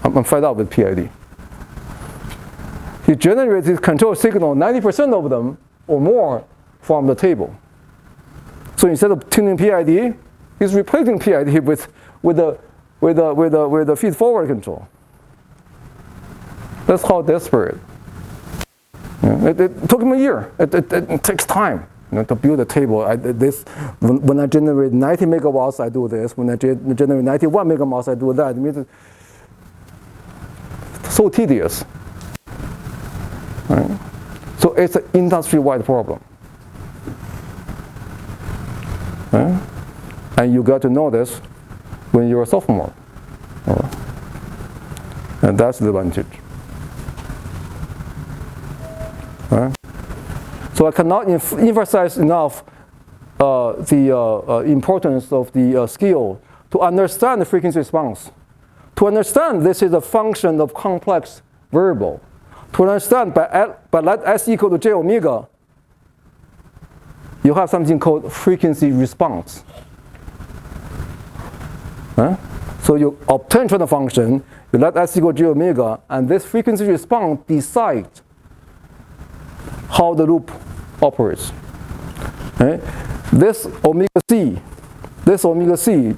I'm fed up with PID. He generates his control signal, 90% of them or more, from the table. So instead of tuning PID, he's replacing PID with the feed-forward control. That's how desperate. It took him a year. It takes time. To build a table, when I generate 90 megawatts, I do this. When I generate 91 megawatts, I do that. I mean, it's so tedious. Right? So it's an industry-wide problem. Right? And you got to know this when you're a sophomore. Right? And that's the advantage. Right? So I cannot emphasize enough the importance of the skill to understand the frequency response. To understand this is a function of complex variable. To understand by let S equal to j omega, you have something called frequency response. So you obtain transfer function, you let S equal j omega, and this frequency response decides how the loop operates. Right? This omega c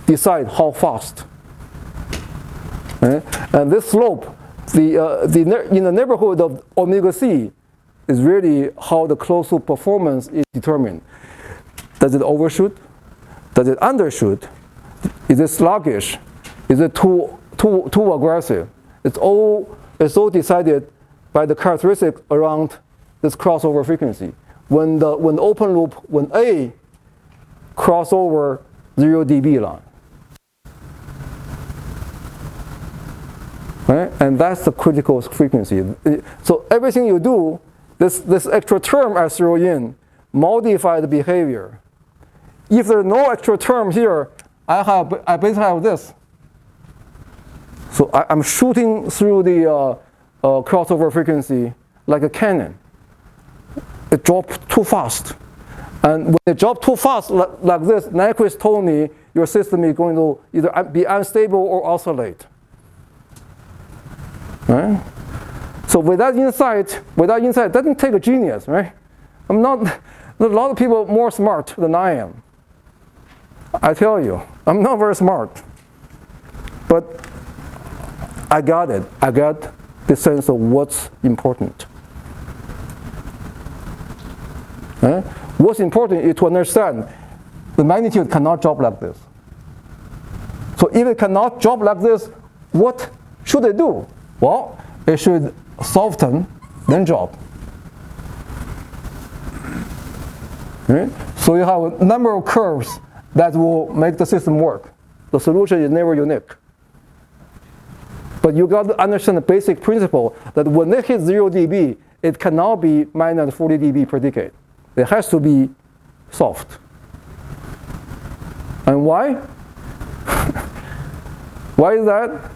decides how fast. Right? And this slope, in the neighborhood of omega c, is really how the closed loop performance is determined. Does it overshoot? Does it undershoot? Is it sluggish? Is it too aggressive? It's all decided by the characteristic around this crossover frequency. When the open loop, when A cross over 0 dB line. Right? And that's the critical frequency. So everything you do, this extra term I throw in, modify the behavior. If there's no extra term here, I basically have this. So I'm shooting through the crossover frequency like a cannon. It dropped too fast. And when it dropped too fast like this, Nyquist told me your system is going to either be unstable or oscillate. Right? So without insight, it doesn't take a genius, right? A lot of people more smart than I am. I tell you, I'm not very smart. But I got it. I got the sense of what's important. Right? What's important is to understand the magnitude cannot drop like this. So if it cannot drop like this, what should it do? Well, it should soften, then drop. Right? So you have a number of curves that will make the system work. The solution is never unique. But you got to understand the basic principle that when it hits 0 dB, it cannot be minus 40 dB per decade. It has to be soft. And why? Why is that?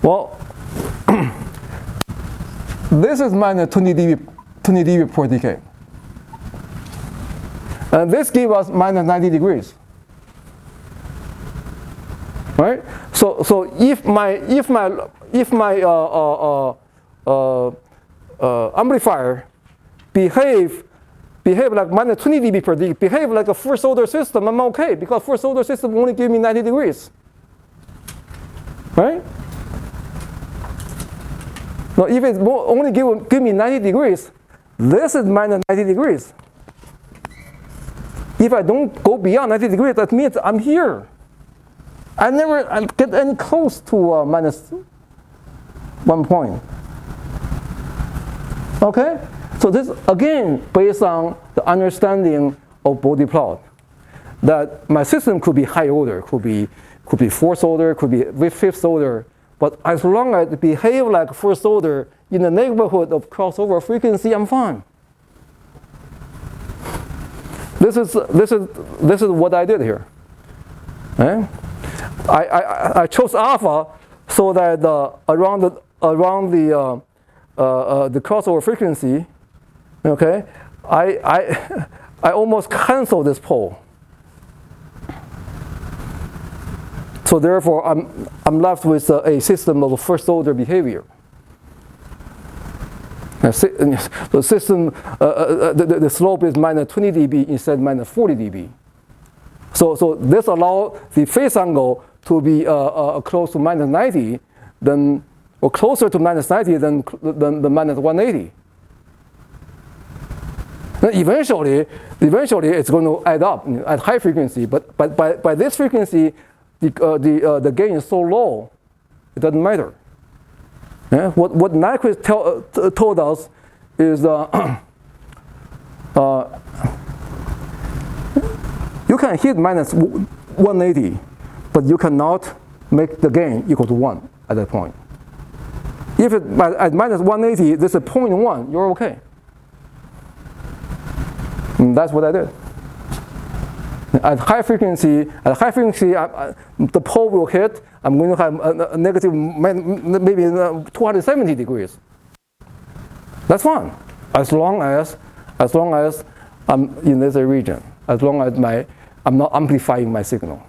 Well, this is minus 20 dB per decade. And this gives us minus 90 degrees. Right? So if my amplifier behave like minus 20 dB per decade, behave like a first order system, I'm okay, because first order system only give me 90 degrees. Right? Now if it only give me 90 degrees, this is minus 90 degrees. If I don't go beyond 90 degrees, that means I'm here. I never get any close to minus 1 point. Okay? So this, again, based on the understanding of body plot, that my system could be high order, could be fourth order, could be fifth order, But as long as it behaves like first order in the neighborhood of crossover frequency, I'm fine. This is what I did here. Okay? I chose alpha so that around the crossover frequency, okay, I almost cancel this pole. So therefore, I'm left with a system of first order behavior. The system, the slope is minus 20 dB instead of minus 40 dB. So this allows the phase angle to be close to minus 90, or closer to minus 90 than the minus 180. Then eventually it's going to add up at high frequency. But by this frequency, the gain is so low, it doesn't matter. Yeah? What Nyquist told us is you can hit minus 180, but you cannot make the gain equal to 1 at that point. If at minus 180, this is 0.1, you're okay. And that's what I did. At high frequency, the pole will hit. I'm going to have a negative, maybe 270 degrees. That's fine, as long as I'm in this region, as long as I'm not amplifying my signal.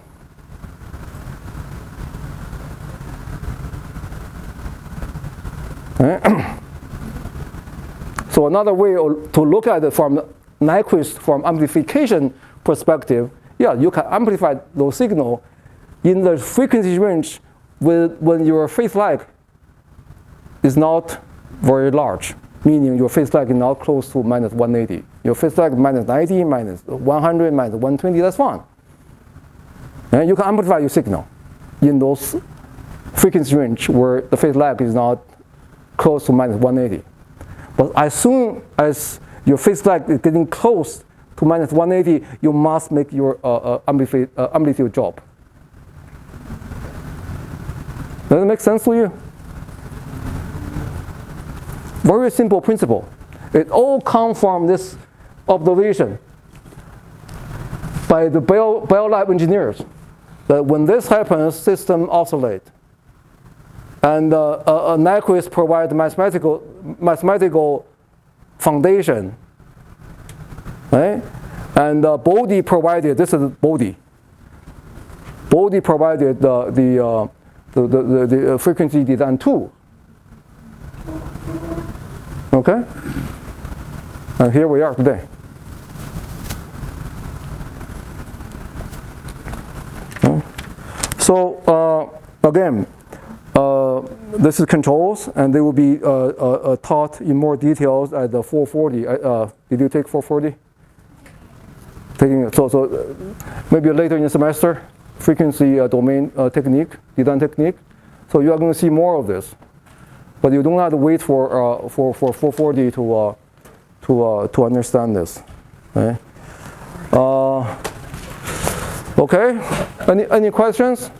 So another way to look at it from Nyquist, from amplification perspective, yeah, you can amplify those signal in the frequency range when your phase lag is not very large, meaning your phase lag is not close to minus 180. Your phase lag minus 90, minus 100, minus 120, that's fine. And you can amplify your signal in those frequency range where the phase lag is not close to minus 180. But as soon as your phase lag is getting close to minus 180, you must make your amplitude drop. Does it make sense to you? Very simple principle. It all comes from this observation by the Bell Lab engineers, that when this happens, system oscillate. And Nyquist provides mathematical foundation, right? And Bodhi provided, this is Bodhi. Bodhi provided the frequency design tool. Okay? And here we are today. So again, this is controls, and they will be taught in more details at the 440. Did you take 440? So maybe later in the semester, frequency domain technique, design technique. So you are going to see more of this, but you don't have to wait for 440 to understand this. Okay. Okay. Any questions?